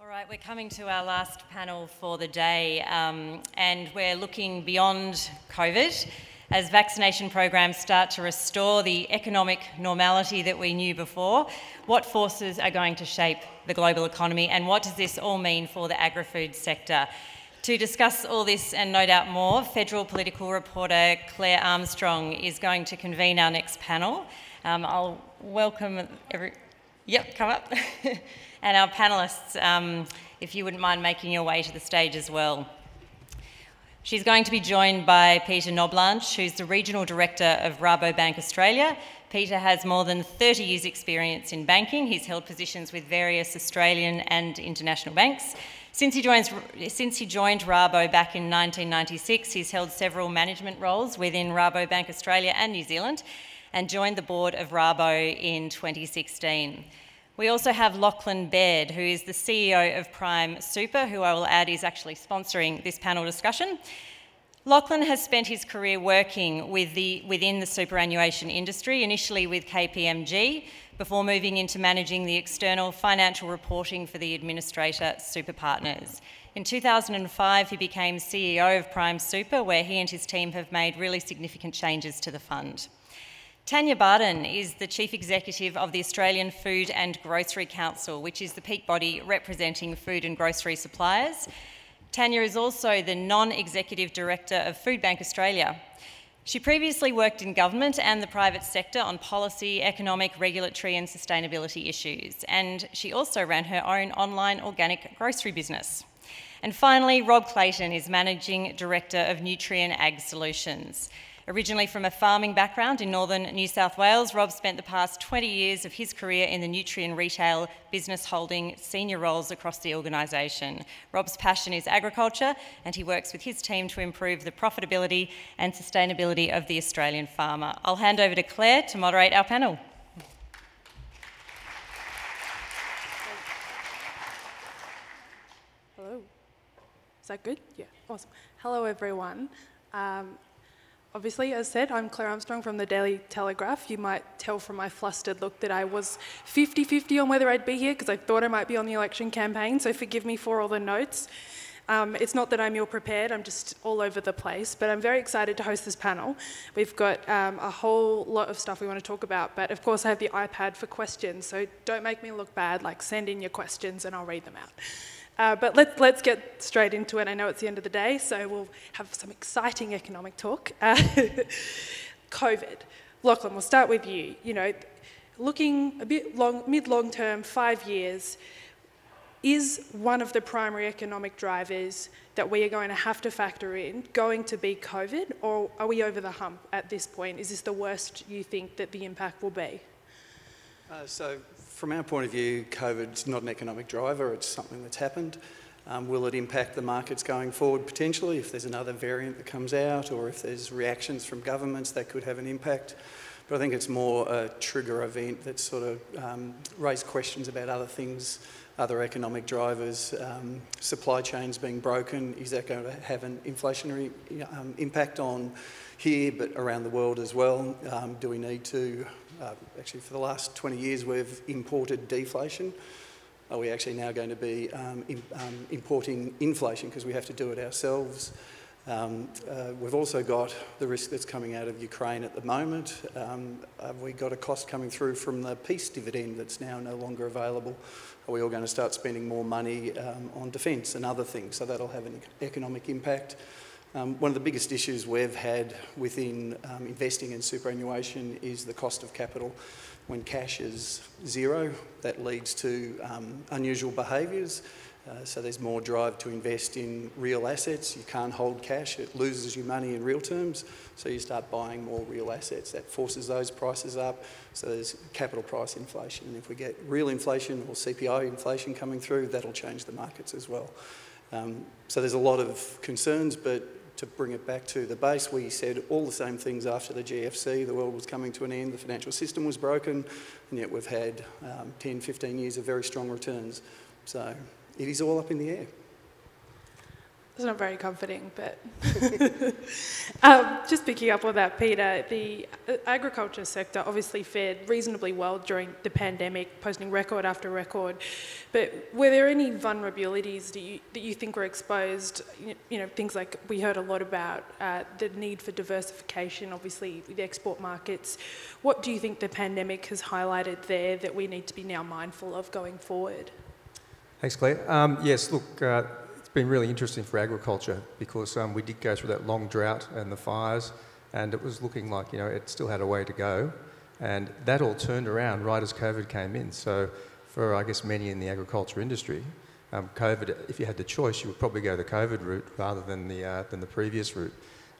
All right, we're coming to our last panel for the day, and we're looking beyond COVID as vaccination programs start to restore the economic normality that we knew before. What forces are going to shape the global economy, and what does this all mean for the agri-food sector? To discuss all this and no doubt more, federal political reporter Clare Armstrong is going to convene our next panel. I'll welcome come up. And our panellists, if you wouldn't mind making your way to the stage as well. She's going to be joined by Peter Knoblanche, who's the Regional Director of Rabobank Australia. Peter has more than 30 years' experience in banking. He's held positions with various Australian and international banks. Since he joined Rabo back in 1996, he's held several management roles within Rabobank Australia and New Zealand and joined the board of Rabo in 2016. We also have Lachlan, Baird, who is the CEO of Prime Super, who I will add is actually sponsoring this panel discussion. Lachlan has spent his career working within the superannuation industry, initially with KPMG, before moving into managing the external financial reporting for the administrator Super Partners. In 2005, he became CEO of Prime Super, where he and his team have made really significant changes to the fund. Tanya Barden is the Chief Executive of the Australian Food and Grocery Council, which is the peak body representing food and grocery suppliers. Tanya is also the Non-Executive Director of Foodbank Australia. She previously worked in government and the private sector on policy, economic, regulatory and sustainability issues, and she also ran her own online organic grocery business. And finally, Rob Clayton is Managing Director of Nutrien Ag Solutions. Originally from a farming background in northern New South Wales, Rob spent the past 20 years of his career in the Nutrien retail business holding senior roles across the organisation. Rob's passion is agriculture, and he works with his team to improve the profitability and sustainability of the Australian farmer. I'll hand over to Clare to moderate our panel. Hello. Is that good? Yeah, awesome. Hello, everyone. Obviously, as said, I'm Clare Armstrong from the Daily Telegraph. You might tell from my flustered look that I was 50-50 on whether I'd be here because I thought I might be on the election campaign, so forgive me for all the notes. It's not that I'm ill-prepared, I'm just all over the place, but I'm very excited to host this panel. We've got a whole lot of stuff we want to talk about, but of course I have the iPad for questions, so don't make me look bad, like send in your questions and I'll read them out. But let's get straight into it. I know it's the end of the day, so we'll have some exciting economic talk. COVID. Lachlan, we'll start with you. You know, looking a bit mid-long term, 5 years, is one of the primary economic drivers that we are going to have to factor in going to be COVID, or are we over the hump at this point? Is this the worst you think that the impact will be? So from our point of view, COVID's not an economic driver, it's something that's happened. Will it impact the markets going forward potentially if there's another variant that comes out, or if there's reactions from governments that could have an impact? But I think it's more a trigger event that sort of raised questions about other things, other economic drivers, supply chains being broken. Is that going to have an inflationary impact on here but around the world as well? Do we need to, actually for the last 20 years we've imported deflation. Are we actually now going to be importing inflation because we have to do it ourselves? We've also got the risk that's coming out of Ukraine at the moment. Have we got a cost coming through from the peace dividend that's now no longer available? Are we all going to start spending more money on defence and other things? So that'll have an economic impact. One of the biggest issues we've had within investing in superannuation is the cost of capital. When cash is zero, that leads to unusual behaviours. So there's more drive to invest in real assets. You can't hold cash, it loses you money in real terms, so you start buying more real assets. That forces those prices up, so there's capital price inflation. And if we get real inflation or CPI inflation coming through, that'll change the markets as well. So there's a lot of concerns, but to bring it back to the base, we said all the same things after the GFC. The world was coming to an end, the financial system was broken, and yet we've had 10, 15 years of very strong returns. So it is all up in the air. It's not very comforting, but just picking up on that, Peter, the agriculture sector obviously fared reasonably well during the pandemic, posting record after record. But were there any vulnerabilities that you think were exposed? You know, things like we heard a lot about the need for diversification, obviously with export markets. What do you think the pandemic has highlighted there that we need to be now mindful of going forward? Thanks, Claire. Yes, look, it's been really interesting for agriculture because we did go through that long drought and the fires, and it was looking like, you know, it still had a way to go. And that all turned around right as COVID came in. So for, I guess, many in the agriculture industry, COVID, if you had the choice, you would probably go the COVID route rather than the previous route.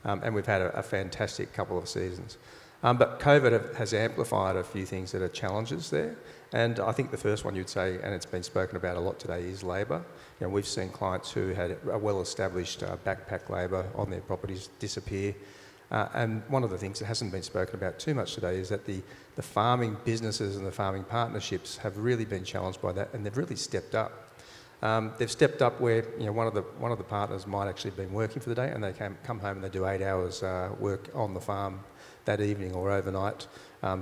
And we've had a fantastic couple of seasons. But COVID has amplified a few things that are challenges there. And I think the first one you'd say, and it's been spoken about a lot today, is labour. You know, we've seen clients who had a well-established backpack labour on their properties disappear. And one of the things that hasn't been spoken about too much today is that the farming businesses and the farming partnerships have really been challenged by that, and they've really stepped up. They've stepped up where, you know, one of the partners might actually have been working for the day, and they come home and they do 8 hours work on the farm that evening or overnight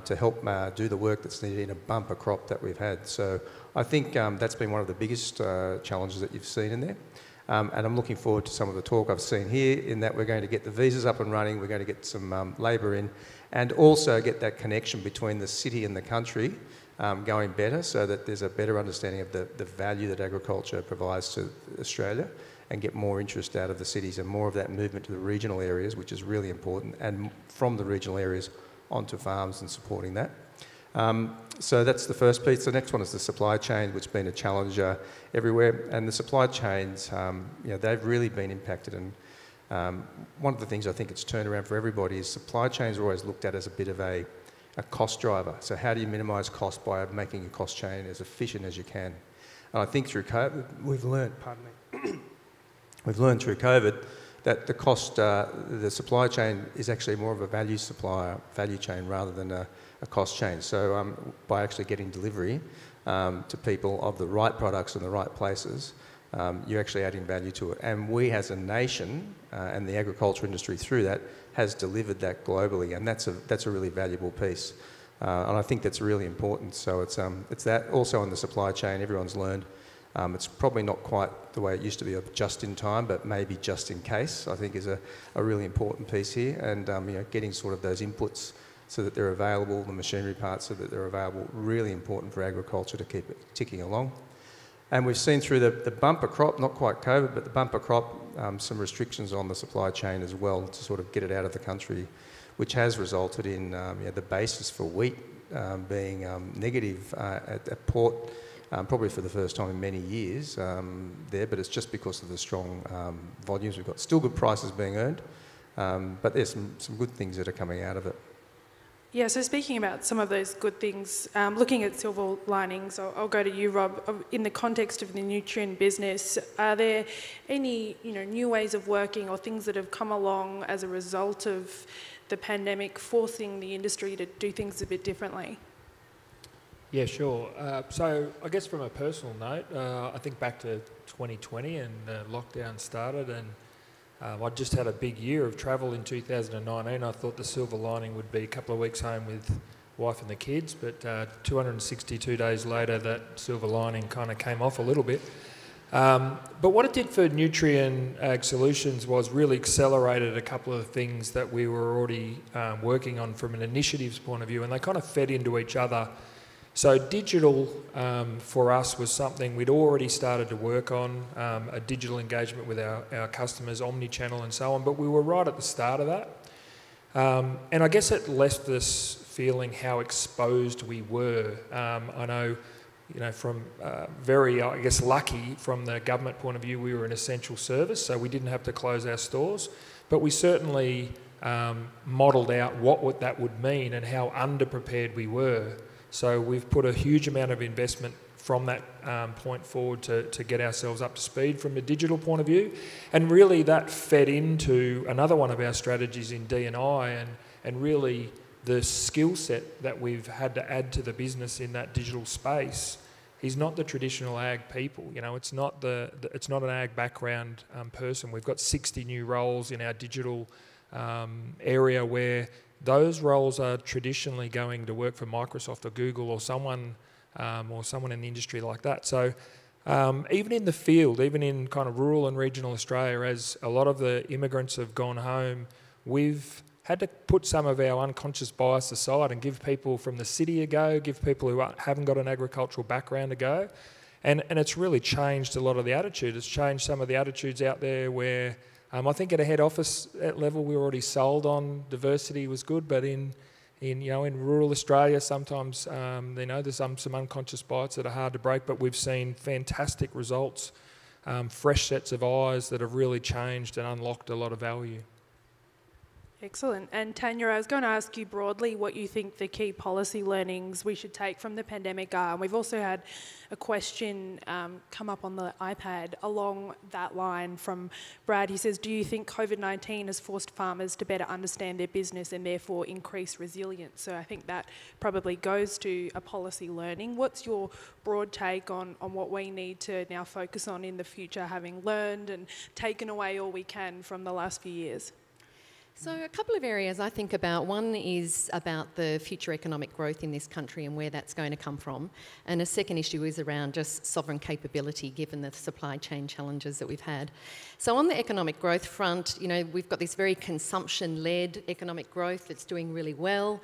to help do the work that's needed in a bumper crop that we've had. So I think that's been one of the biggest challenges that you've seen in there. And I'm looking forward to some of the talk I've seen here in that we're going to get the visas up and running, we're going to get some labour in, and also get that connection between the city and the country going better so that there's a better understanding of the value that agriculture provides to Australia, and get more interest out of the cities and more of that movement to the regional areas, which is really important, and from the regional areas onto farms and supporting that. So that's the first piece. The next one is the supply chain, which has been a challenge everywhere. And the supply chains, you know, they've really been impacted. And one of the things I think it's turned around for everybody is supply chains are always looked at as a bit of a cost driver. So how do you minimise cost by making your cost chain as efficient as you can? And I think through COVID, we've learned, pardon me, we've learned through COVID that the supply chain is actually more of a value chain rather than a cost chain. So by actually getting delivery to people of the right products in the right places, you're actually adding value to it. And we as a nation and the agriculture industry through that has delivered that globally, and that's a really valuable piece. And I think that's really important. So it's that also in the supply chain, everyone's learned. It's probably not quite the way it used to be of just in time, but maybe just in case, I think is a really important piece here. And you know, getting sort of those inputs so that they're available, the machinery parts so that they're available, really important for agriculture to keep it ticking along. And we've seen through the bumper crop, not quite COVID, but the bumper crop, some restrictions on the supply chain as well to sort of get it out of the country, which has resulted in you know, the basis for wheat being negative at port, probably for the first time in many years there, but it's just because of the strong volumes we've got. Still good prices being earned, but there's some good things that are coming out of it. Yeah, so speaking about some of those good things, looking at silver linings, I'll go to you, Rob. In the context of the Nutrien business, are there any new ways of working or things that have come along as a result of the pandemic forcing the industry to do things a bit differently? Yeah, sure. So I guess from a personal note, I think back to 2020 and the lockdown started, and I just had a big year of travel in 2019. I thought the silver lining would be a couple of weeks home with wife and the kids, but 262 days later that silver lining kind of came off a little bit. But what it did for Nutrien Ag Solutions was really accelerated a couple of things that we were already working on from an initiatives point of view, and they kind of fed into each other. So digital for us was something we'd already started to work on, a digital engagement with our customers, omni-channel and so on, but we were right at the start of that. And I guess it left us feeling how exposed we were. I know, from very, I guess, lucky from the government point of view, we were an essential service, so we didn't have to close our stores, but we certainly modelled out what that would mean and how underprepared we were. So we've put a huge amount of investment from that point forward to get ourselves up to speed from a digital point of view. And really that fed into another one of our strategies in D&I and really the skill set that we've had to add to the business in that digital space he's not the traditional ag people. You know, it's not it's not an ag background person. We've got 60 new roles in our digital area where those roles are traditionally going to work for Microsoft or Google or someone in the industry like that. So even in the field, even in kind of rural and regional Australia, as a lot of the immigrants have gone home, we've had to put some of our unconscious bias aside and give people from the city a go, give people who haven't got an agricultural background a go. And it's really changed a lot of the attitude. It's changed some of the attitudes out there where I think at a head office level we were already sold on diversity was good, but in rural Australia sometimes there's some unconscious bias that are hard to break, but we've seen fantastic results, fresh sets of eyes that have really changed and unlocked a lot of value. Excellent. And Tanya, I was going to ask you broadly what you think the key policy learnings we should take from the pandemic are. And we've also had a question come up on the iPad along that line from Brad. He says, do you think COVID-19 has forced farmers to better understand their business and therefore increase resilience? So I think that probably goes to a policy learning. What's your broad take on what we need to now focus on in the future, having learned and taken away all we can from the last few years? So a couple of areas I think about. One is about the future economic growth in this country and where that's going to come from. And a second issue is around just sovereign capability given the supply chain challenges that we've had. So on the economic growth front, we've got this very consumption-led economic growth that's doing really well.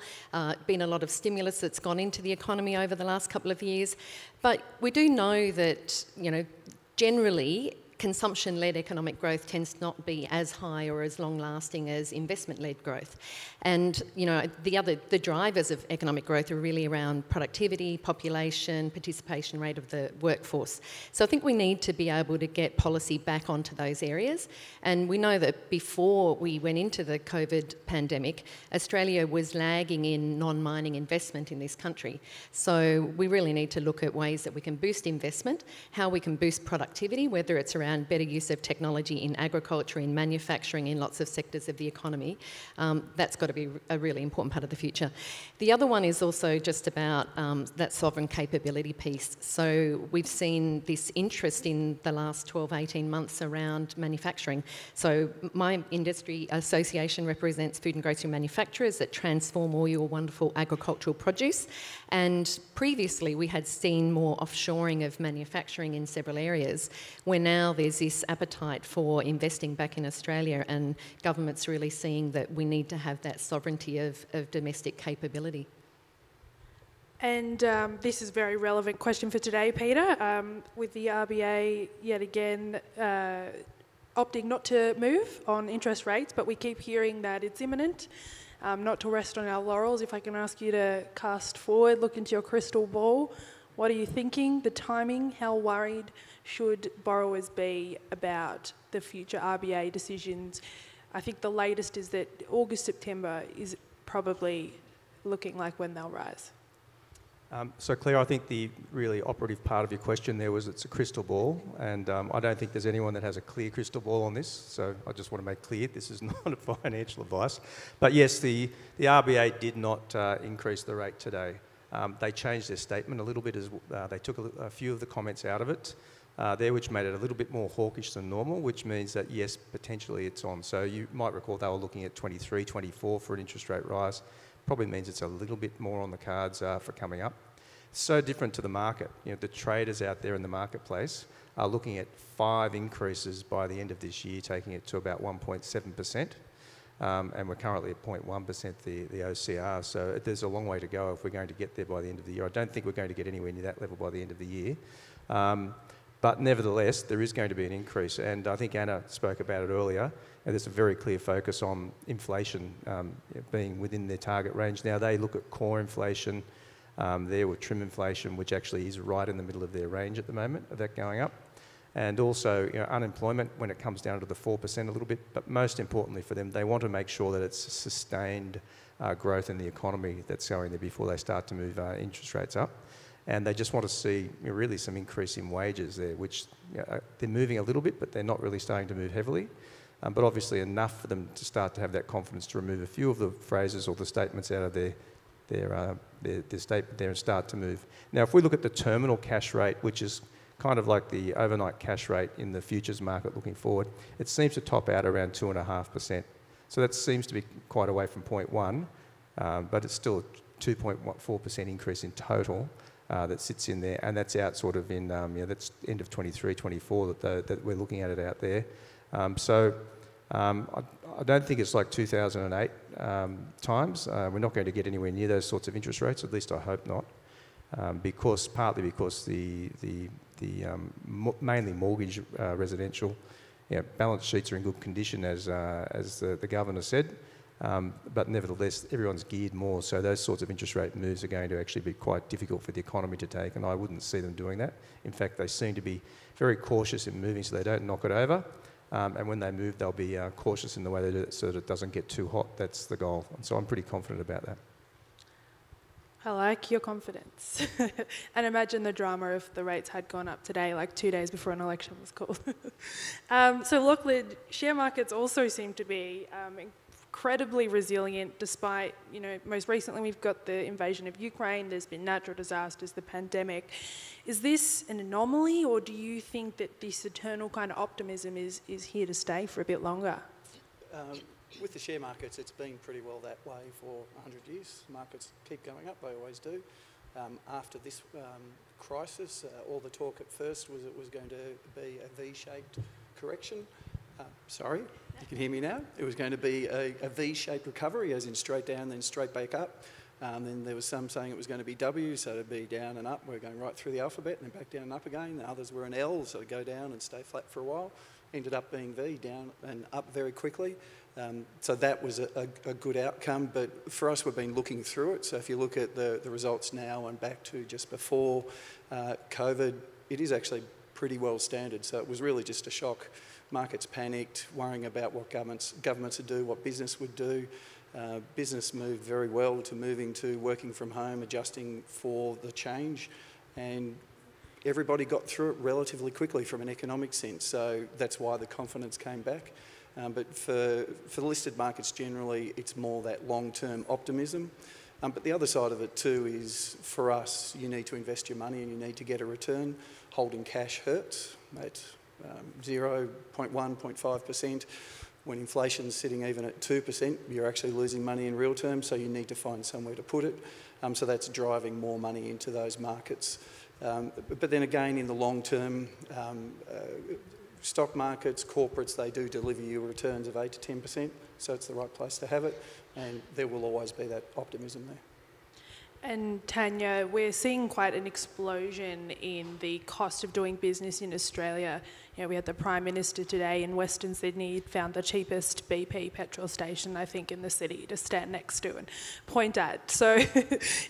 Been a lot of stimulus that's gone into the economy over the last couple of years. But we do know that, generally, consumption-led economic growth tends not to be as high or as long-lasting as investment-led growth. And, the drivers of economic growth are really around productivity, population, participation rate of the workforce. So I think we need to be able to get policy back onto those areas. And we know that before we went into the COVID pandemic, Australia was lagging in non-mining investment in this country. So we really need to look at ways that we can boost investment, how we can boost productivity, whether it's around better use of technology in agriculture, in manufacturing, in lots of sectors of the economy. That's got to be a really important part of the future. The other one is also just about that sovereign capability piece. So we've seen this interest in the last 12, 18 months around manufacturing. So my industry association represents food and grocery manufacturers that transform all your wonderful agricultural produce. And previously we had seen more offshoring of manufacturing in several areas, where now there's this appetite for investing back in Australia, and government's really seeing that we need to have that sovereignty of domestic capability. And this is a very relevant question for today, Peter. With the RBA yet again opting not to move on interest rates, but we keep hearing that it's imminent. Not to rest on our laurels, if I can ask you to cast forward, look into your crystal ball. What are you thinking? The timing? How worried should borrowers be about the future RBA decisions? I think the latest is that August, September is probably looking like when they'll rise. So Claire, I think the really operative part of your question there was it's a crystal ball, and I don't think there's anyone that has a clear crystal ball on this, so I just want to make clear this is not a financial advice. But yes, the RBA did not increase the rate today. They changed their statement a little bit, as they took a few of the comments out of it there, which made it a little bit more hawkish than normal, which means that yes, potentially it's on. So you might recall they were looking at 23, 24 for an interest rate rise. Probably means it's a little bit more on the cards for coming up. So different to the market. The traders out there in the marketplace are looking at 5 increases by the end of this year, taking it to about 1.7%. And we're currently at 0.1%, the OCR, so there's a long way to go if we're going to get there by the end of the year. I don't think we're going to get anywhere near that level by the end of the year. But nevertheless, there is going to be an increase, and I think Anna spoke about it earlier, and there's a very clear focus on inflation being within their target range. Now, they look at core inflation there with trim inflation, which actually is right in the middle of their range at the moment of that going up. And also unemployment when it comes down to the 4% a little bit, but most importantly for them, they want to make sure that it's sustained growth in the economy that's going there before they start to move interest rates up. And they just want to see really some increase in wages there, which they're moving a little bit, but they're not really starting to move heavily. But obviously enough for them to start to have that confidence to remove a few of the phrases or the statements out of their statement there and start to move. Now, if we look at the terminal cash rate, which is kind of like the overnight cash rate in the futures market looking forward, it seems to top out around 2.5%. So that seems to be quite away from 0.1, but it's still a 2.4% increase in total that sits in there, and that's out sort of in, that's end of 23, 24 that we're looking at it out there. I don't think it's like 2008 times. We're not going to get anywhere near those sorts of interest rates, at least I hope not, partly because the mainly mortgage residential balance sheets are in good condition, as the governor said, but nevertheless everyone's geared more, so those sorts of interest rate moves are going to actually be quite difficult for the economy to take, and I wouldn't see them doing that. In fact, they seem to be very cautious in moving so they don't knock it over. And when they move, they'll be cautious in the way they do it so that it doesn't get too hot. That's the goal. And so I'm pretty confident about that. I like your confidence. And imagine the drama if the rates had gone up today, like 2 days before an election was called. So Lachlan, share markets also seem to be incredibly resilient despite, most recently we've got the invasion of Ukraine, there's been natural disasters, the pandemic. Is this an anomaly, or do you think that this eternal kind of optimism is here to stay for a bit longer? With the share markets, it's been pretty well that way for 100 years. Markets keep going up, they always do. After this crisis, all the talk at first was it was going to be a V-shaped correction. Sorry, you can hear me now. It was going to be a V-shaped recovery, as in straight down, then straight back up. Then there was some saying it was going to be W, so it'd be down and up. We're going right through the alphabet, and then back down and up again. The others were an L, so it'd go down and stay flat for a while. Ended up being V, down and up very quickly. So that was a good outcome, but for us, we've been looking through it. So if you look at the results now and back to just before COVID, it is actually pretty well standard. So it was really just a shock. Markets panicked, worrying about what governments would do, what business would do. Business moved very well to moving to working from home, adjusting for the change, and everybody got through it relatively quickly from an economic sense. So that's why the confidence came back. But for the listed markets generally, it's more that long-term optimism. But the other side of it too is, for us, you need to invest your money and you need to get a return. Holding cash hurts at 0.1, 0.5%. When inflation's sitting even at 2%, you're actually losing money in real terms, so you need to find somewhere to put it. So that's driving more money into those markets. But then again, in the long term, stock markets, corporates, they do deliver you returns of 8 to 10%, so it's the right place to have it, and there will always be that optimism there. And Tanya, we're seeing quite an explosion in the cost of doing business in Australia. We had the Prime Minister today in Western Sydney. He'd found the cheapest BP petrol station, I think, in the city to stand next to and point at. So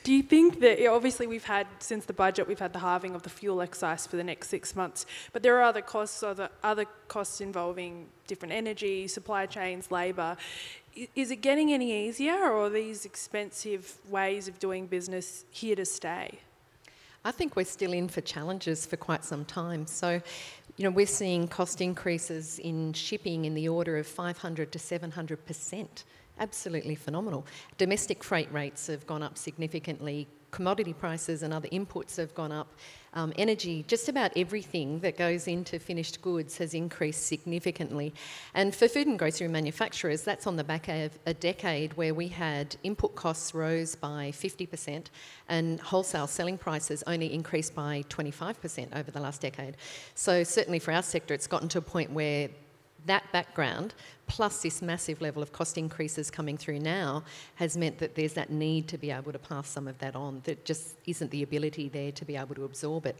do you think that, obviously we've had, since the budget, we've had the halving of the fuel excise for the next 6 months, but there are other costs involving different energy, supply chains, labour. Is it getting any easier, or are these expensive ways of doing business here to stay? I think we're still in for challenges for quite some time. So, we're seeing cost increases in shipping in the order of 500 to 700%. Absolutely phenomenal. Domestic freight rates have gone up significantly. Commodity prices and other inputs have gone up. Energy, just about everything that goes into finished goods has increased significantly. And for food and grocery manufacturers, that's on the back of a decade where we had input costs rose by 50% and wholesale selling prices only increased by 25% over the last decade. So certainly for our sector, it's gotten to a point where that background, plus this massive level of cost increases coming through now, has meant that there's that need to be able to pass some of that on. There just isn't the ability there to be able to absorb it.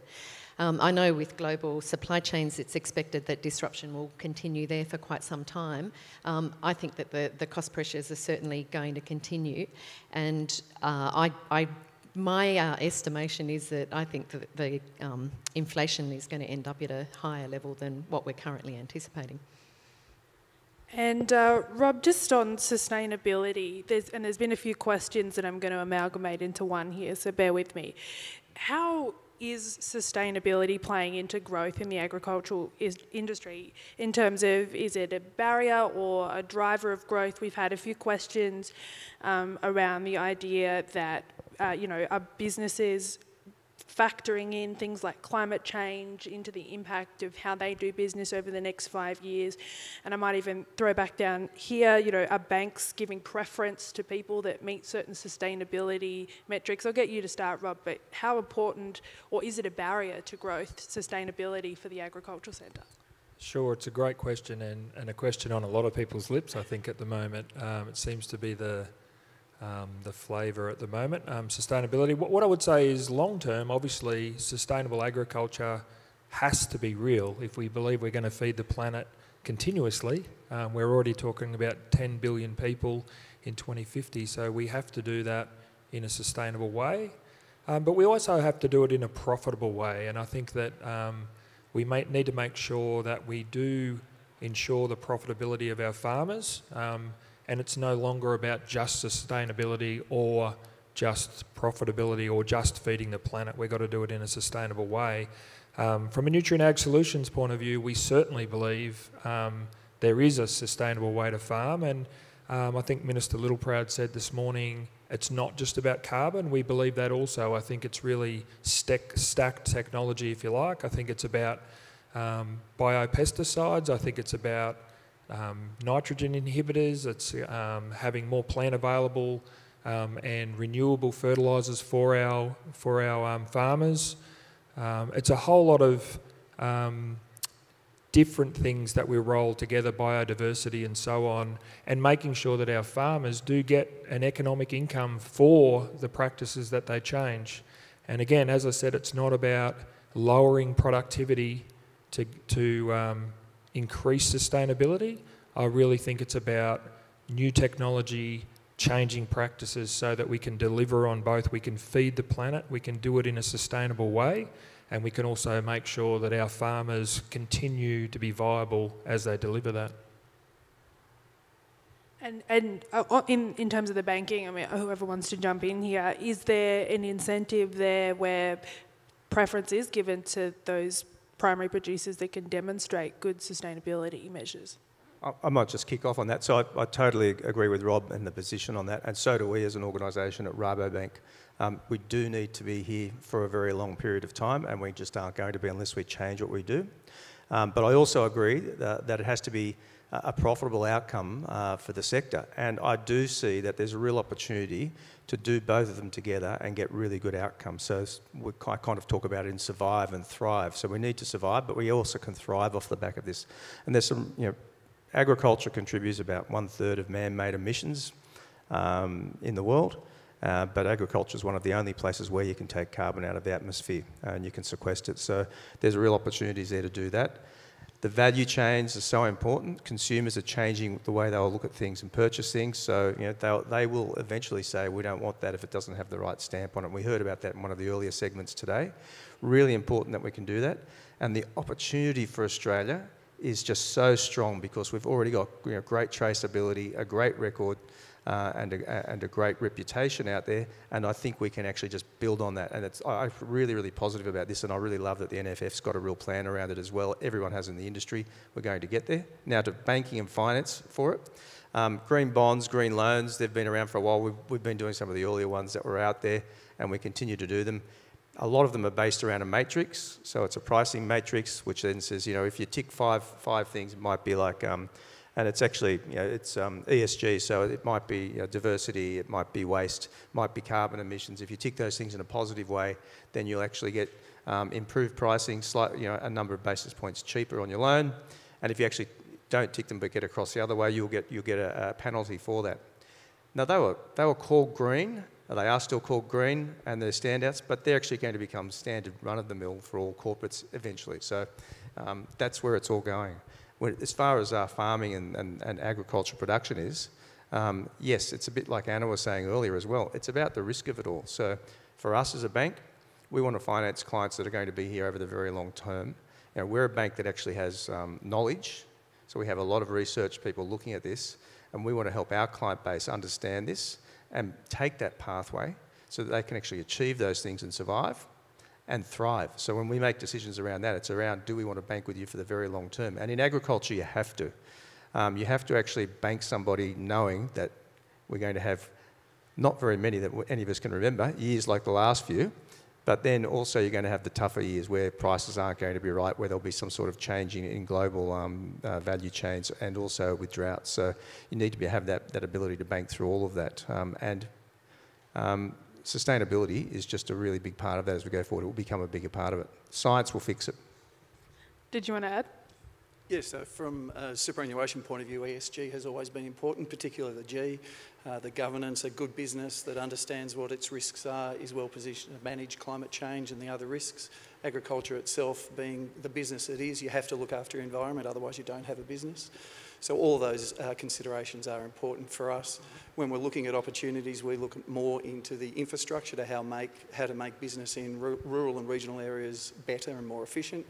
I know with global supply chains, it's expected that disruption will continue there for quite some time. I think that the cost pressures are certainly going to continue, and my estimation is that I think that the inflation is going to end up at a higher level than what we're currently anticipating. And Rob, just on sustainability, there's been a few questions that I'm going to amalgamate into one here, so bear with me. How is sustainability playing into growth in the agricultural industry in terms of, is it a barrier or a driver of growth? We've had a few questions around the idea that are businesses factoring in things like climate change into the impact of how they do business over the next 5 years? And I might even throw back down here, are banks giving preference to people that meet certain sustainability metrics? I'll get you to start, Rob, but how important, or is it a barrier to growth, sustainability for the agricultural sector? Sure, it's a great question, and a question on a lot of people's lips, I think, at the moment. It seems to be the flavour at the moment. Sustainability. What I would say is long-term, obviously, sustainable agriculture has to be real if we believe we're going to feed the planet continuously. We're already talking about 10 billion people in 2050, so we have to do that in a sustainable way. But we also have to do it in a profitable way, and I think that we need to make sure that we do ensure the profitability of our farmers, and it's no longer about just sustainability or just profitability or just feeding the planet. We've got to do it in a sustainable way. From a Nutrien Ag Solutions point of view, we certainly believe there is a sustainable way to farm, and I think Minister Littleproud said this morning it's not just about carbon. We believe that also. I think it's really stacked technology, if you like. I think it's about biopesticides. I think it's about nitrogen inhibitors. It's having more plant available and renewable fertilisers for our farmers. It's a whole lot of different things that we roll together, biodiversity and so on, and making sure that our farmers do get an economic income for the practices that they change. And again, as I said, it's not about lowering productivity to increase sustainability. I really think it's about new technology, changing practices so that we can deliver on both. We can feed the planet, we can do it in a sustainable way, and we can also make sure that our farmers continue to be viable as they deliver that. And in terms of the banking, I mean, whoever wants to jump in here, is there an incentive there where preference is given to those primary producers that can demonstrate good sustainability measures? I might just kick off on that. So I totally agree with Rob and the position on that, and so do we as an organisation at Rabobank. We do need to be here for a very long period of time, and we just aren't going to be unless we change what we do. But I also agree that it has to be a profitable outcome for the sector, and I do see that there's a real opportunity to do both of them together and get really good outcomes. So I kind of talk about it in survive and thrive. So we need to survive, but we also can thrive off the back of this. And there's some, agriculture contributes about 1/3 of man-made emissions in the world, but agriculture is one of the only places where you can take carbon out of the atmosphere and you can sequester it. So there's real opportunities there to do that. The value chains are so important. Consumers are changing the way they'll look at things and purchase things. So they will eventually say, we don't want that if it doesn't have the right stamp on it. We heard about that in one of the earlier segments today. Really important that we can do that. And the opportunity for Australia is just so strong because we've already got great traceability, a great record, and a great reputation out there, and I think we can actually just build on that. And I'm really, really positive about this, and I really love that the NFF's got a real plan around it as well. Everyone has in the industry. We're going to get there. Now to banking and finance for it. Green bonds, green loans, they've been around for a while. We've been doing some of the earlier ones that were out there, and we continue to do them. A lot of them are based around a matrix, so it's a pricing matrix, which then says, if you tick five things, it might be like, and it's actually, it's ESG, so it might be diversity, it might be waste, might be carbon emissions. If you tick those things in a positive way, then you'll actually get improved pricing, slightly, a number of basis points cheaper on your loan. And if you actually don't tick them but get across the other way, you'll get a penalty for that. Now they were called green. They are still called green, and they're standouts, but they're actually going to become standard run-of-the-mill for all corporates eventually. So that's where it's all going. As far as farming and agriculture production is, yes, it's a bit like Anna was saying earlier as well. It's about the risk of it all. So for us as a bank, we want to finance clients that are going to be here over the very long term. We're a bank that actually has knowledge, so we have a lot of research people looking at this, and we want to help our client base understand this and take that pathway so that they can actually achieve those things and survive and thrive. So when we make decisions around that, it's around, do we want to bank with you for the very long term? And in agriculture, you have to. You have to actually bank somebody knowing that we're going to have not very many that any of us can remember, years like the last few. But then also you're going to have the tougher years where prices aren't going to be right, where there'll be some sort of change in global value chains, and also with droughts. So you need to have that ability to bank through all of that. Sustainability is just a really big part of that as we go forward. It will become a bigger part of it. Science will fix it. Did you want to add? Yes, so from a superannuation point of view, ESG has always been important, particularly the G. The governance, a good business that understands what its risks are, is well positioned to manage climate change and the other risks. Agriculture itself being the business it is, you have to look after your environment, otherwise you don't have a business. So all those considerations are important for us. When we're looking at opportunities, we look more into the infrastructure to how to make business in rural and regional areas better and more efficient.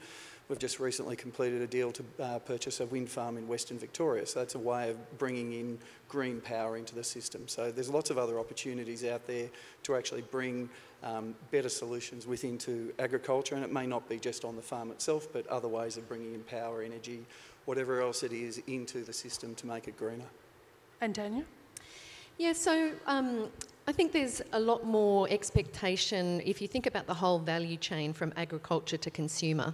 We've just recently completed a deal to purchase a wind farm in Western Victoria, so that's a way of bringing in green power into the system. So there's lots of other opportunities out there to actually bring better solutions into agriculture, and it may not be just on the farm itself, but other ways of bringing in power, energy, whatever else it is, into the system to make it greener. And Tanya? Yeah, so I think there's a lot more expectation if you think about the whole value chain from agriculture to consumer.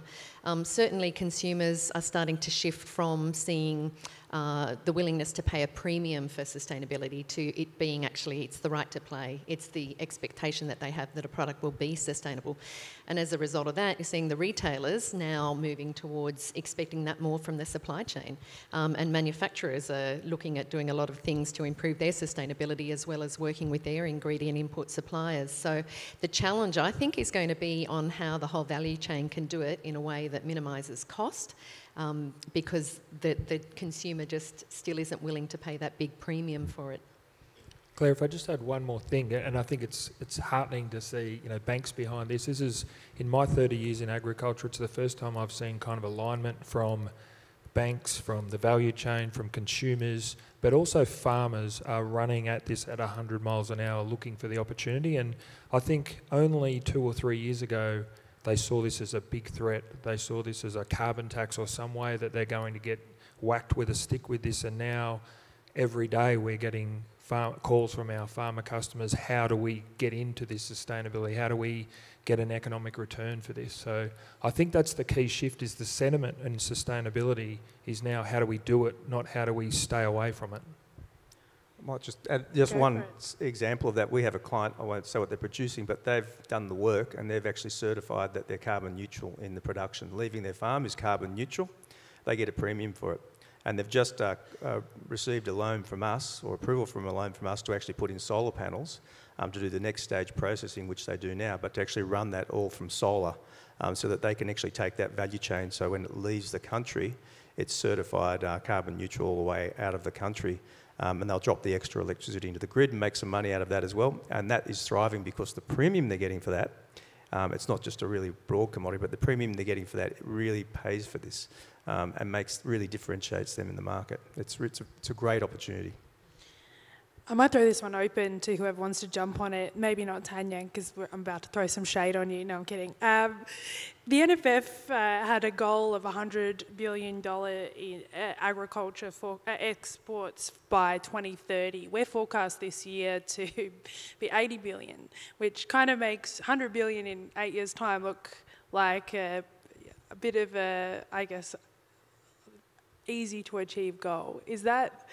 Certainly consumers are starting to shift from seeing the willingness to pay a premium for sustainability to it being actually it's the right to play. It's the expectation that they have that a product will be sustainable. And as a result of that, you're seeing the retailers now moving towards expecting that more from the supply chain. And manufacturers are looking at doing a lot of things to improve their sustainability as well as working with their ingredient input suppliers. So the challenge, I think, is going to be on how the whole value chain can do it in a way that minimises cost, because the consumer just still isn't willing to pay that big premium for it. Claire, if I just add one more thing, and I think it's heartening to see banks behind this. This is, in my 30 years in agriculture, it's the first time I've seen kind of alignment from banks, from the value chain, from consumers, but also farmers are running at this at 100 miles an hour looking for the opportunity. And I think only 2 or 3 years ago, they saw this as a big threat. They saw this as a carbon tax or some way that they're going to get whacked with a stick with this. And now, every day, we're getting calls from our farmer customers, how do we get into this sustainability? How do we get an economic return for this? So I think that's the key shift, is the sentiment in sustainability is now how do we do it, not how do we stay away from it. I might just add just one example of that. We have a client, I won't say what they're producing, but they've done the work and they've actually certified that they're carbon neutral in the production. Leaving their farm is carbon neutral. They get a premium for it. And they've just received a loan from us, or approval from a loan from us, to actually put in solar panels to do the next stage processing, which they do now, but to actually run that all from solar so that they can actually take that value chain. So when it leaves the country, it's certified carbon neutral all the way out of the country. And they'll drop the extra electricity into the grid and make some money out of that as well. And that is thriving because the premium they're getting for that, it's not just a really broad commodity, but the premium they're getting for that really pays for this and really differentiates them in the market. It's a great opportunity. I might throw this one open to whoever wants to jump on it. Maybe not Tanya, because I'm about to throw some shade on you. No, I'm kidding. The NFF had a goal of $100 billion in agriculture for exports by 2030. We're forecast this year to be $80 billion, which kind of makes $100 billion in 8 years' time look like a bit of a, I guess, easy to achieve goal. Is that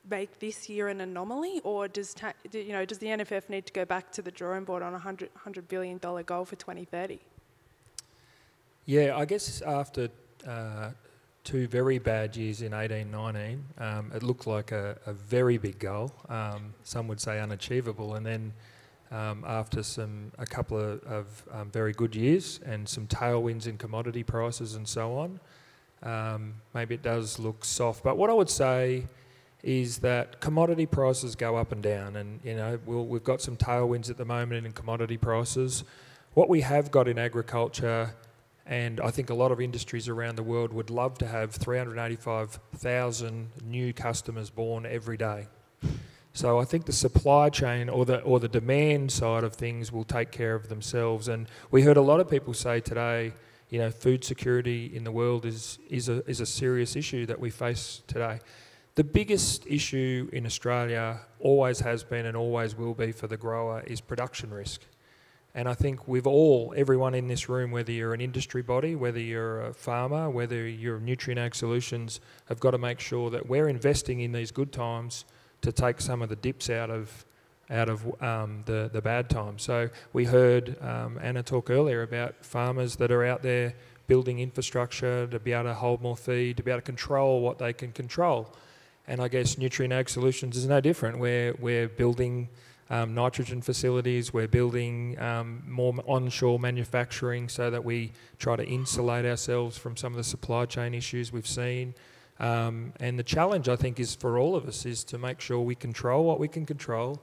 make this year an anomaly, or does the NFF need to go back to the drawing board on a $100 billion goal for 2030? Yeah, I guess after 2 very bad years in 18-19, it looked like a very big goal. Some would say unachievable, and then after a couple of very good years and some tailwinds in commodity prices and so on, maybe it does look soft. But what I would say is that commodity prices go up and down, and we've got some tailwinds at the moment in commodity prices. What we have got in agriculture, and I think a lot of industries around the world would love to have 385,000 new customers born every day. So I think the supply chain or the demand side of things will take care of themselves. And we heard a lot of people say today, food security in the world is a serious issue that we face today. The biggest issue in Australia always has been and always will be for the grower is production risk. And I think everyone in this room, whether you're an industry body, whether you're a farmer, whether you're Nutrien Ag Solutions, have got to make sure that we're investing in these good times to take some of the dips out of the bad times. So we heard Anna talk earlier about farmers that are out there building infrastructure to be able to hold more feed, to be able to control what they can control. And I guess Nutrien Ag Solutions is no different. We're building nitrogen facilities, we're building more onshore manufacturing so that we try to insulate ourselves from some of the supply chain issues we've seen. And the challenge, I think, is for all of us is to make sure we control what we can control.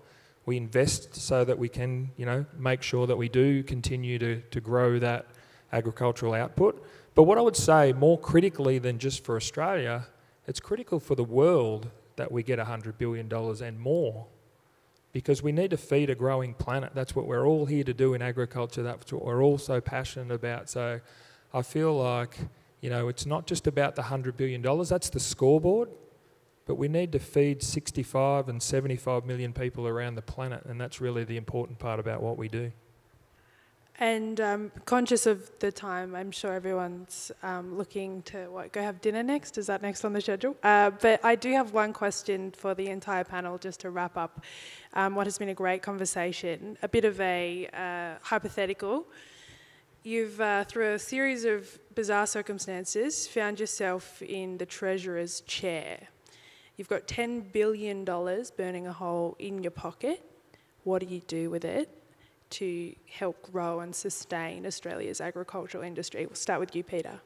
We invest so that we can, make sure that we do continue to grow that agricultural output. But what I would say, more critically than just for Australia, it's critical for the world that we get $100 billion and more, because we need to feed a growing planet. That's what we're all here to do in agriculture. That's what we're all so passionate about. So I feel like, it's not just about the $100 billion. That's the scoreboard. But we need to feed 65 and 75 million people around the planet, and that's really the important part about what we do. And conscious of the time, I'm sure everyone's looking to go have dinner next. Is that next on the schedule? But I do have one question for the entire panel, just to wrap up what has been a great conversation. A bit of a hypothetical. You've, through a series of bizarre circumstances, found yourself in the Treasurer's chair. You've got $10 billion burning a hole in your pocket. What do you do with it to help grow and sustain Australia's agricultural industry? We'll start with you, Peter.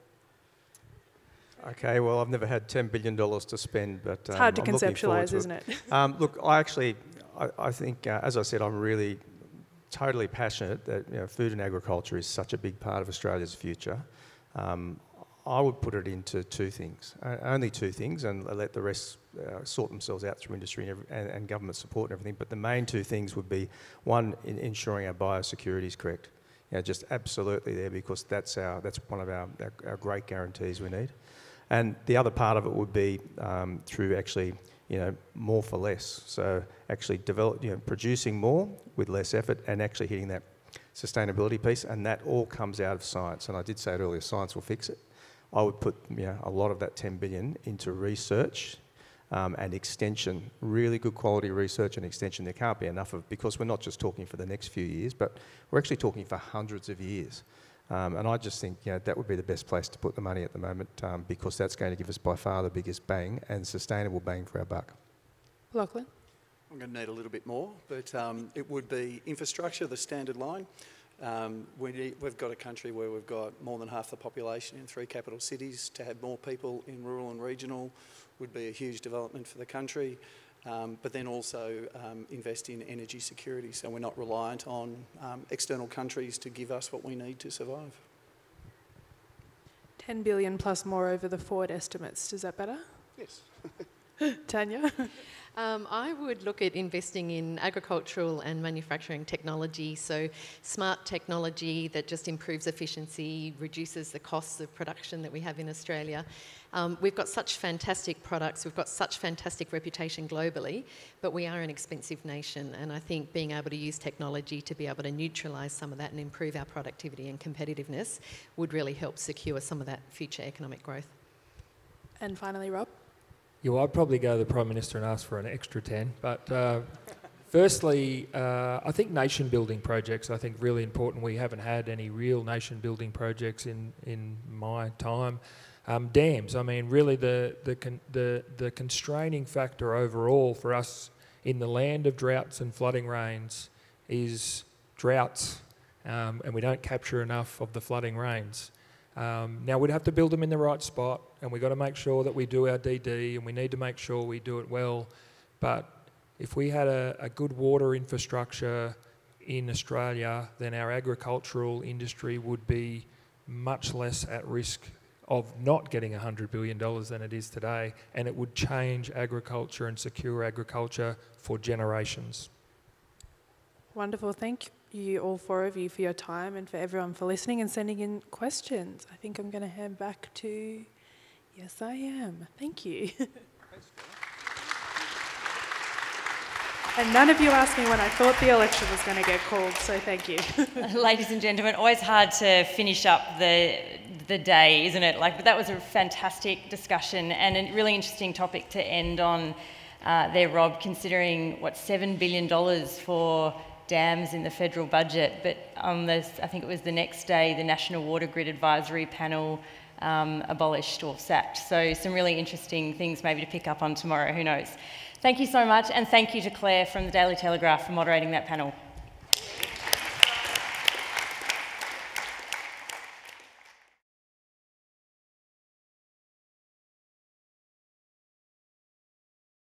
Okay, well, I've never had $10 billion to spend, but it's hard to I'm conceptualise, isn't it? Look, I think, as I said, I'm really totally passionate that food and agriculture is such a big part of Australia's future. I would put it into two things, only two things, and let the rest sort themselves out through industry and government support and everything. But the main two things would be, one, in ensuring our biosecurity is correct. Just absolutely there, because that's one of our great guarantees we need. And the other part of it would be through actually, more for less. So actually producing more with less effort and actually hitting that sustainability piece, and that all comes out of science. And I did say it earlier, science will fix it. I would put a lot of that $10 billion into research and extension, really good quality research and extension. There can't be enough of, because we're not just talking for the next few years, but we're actually talking for hundreds of years. And I just think that would be the best place to put the money at the moment, because that's going to give us by far the biggest bang and sustainable bang for our buck. Lachlan? I'm going to need a little bit more, but it would be infrastructure, the standard line. We've got a country where we've got more than half the population in 3 capital cities. To have more people in rural and regional would be a huge development for the country, but then also invest in energy security, so we're not reliant on external countries to give us what we need to survive. 10 billion plus more over the forward estimates. Is that better? Yes. Tanya? I would look at investing in agricultural and manufacturing technology, so smart technology that just improves efficiency, reduces the costs of production that we have in Australia. We've got such fantastic products, we've got such fantastic reputation globally, but we are an expensive nation, and I think being able to use technology to be able to neutralise some of that and improve our productivity and competitiveness would really help secure some of that future economic growth. And finally, Rob? Yeah, well, I'd probably go to the Prime Minister and ask for an extra 10. But firstly, I think nation-building projects, I think really important. We haven't had any real nation-building projects in my time. Dams, I mean, really the constraining factor overall for us in the land of droughts and flooding rains is droughts, and we don't capture enough of the flooding rains. Now, we'd have to build them in the right spot, and we've got to make sure that we do our DD, and we need to make sure we do it well. But if we had a good water infrastructure in Australia, then our agricultural industry would be much less at risk of not getting $100 billion than it is today, and it would change agriculture and secure agriculture for generations. Wonderful. Thank you, all 4 of you, for your time, and for everyone for listening and sending in questions. I think I'm going to hand back to... Yes, I am. Thank you. Thanks, And none of you asked me when I thought the election was going to get called, so thank you. Ladies and gentlemen, always hard to finish up the day, isn't it? But that was a fantastic discussion and a really interesting topic to end on there, Rob, considering, $7 billion for dams in the federal budget, but I think it was the next day, the National Water Grid Advisory Panel abolished or sacked. So some really interesting things maybe to pick up on tomorrow, who knows. Thank you so much, and thank you to Clare from the Daily Telegraph for moderating that panel.